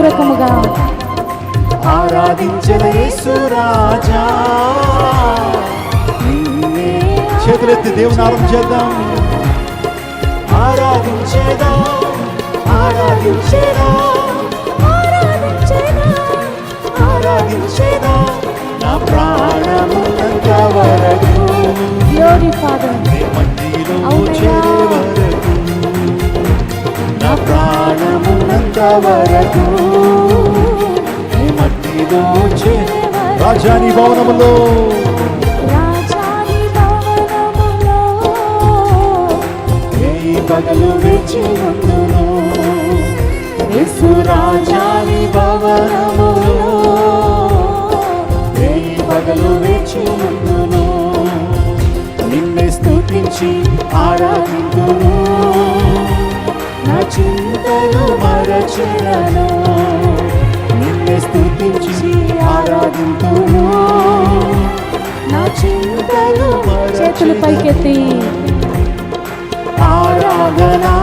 హృదయపూర్వకముగా ఆరాధించిన యేసు రాజా. చేతులెత్తి దేవుని ఆరాధన చేద్దాం. ఆరాధించేదా ఆరాధించేదా ఆరాధించేదా నా ప్రాణమున్నంత వరకు. గ్లోరీ ఫాదర్, మట్టిలో చేరే వరకు, నా ప్రాణమున్నంత వరకు మట్టిలో చేరే. రాజాని భవనములో పగలు వేచి ఉందును. యేసు రాజాని భవనములో పగలు వేచి ఉందును. నిన్నే స్తుతించి ఆరాధింతును. నా చింతలు మరచెదను. నిన్నే స్తుతించి ఆరాధింతును. నా చింతలు చేతులు పైకెత్తి ఆరాధనా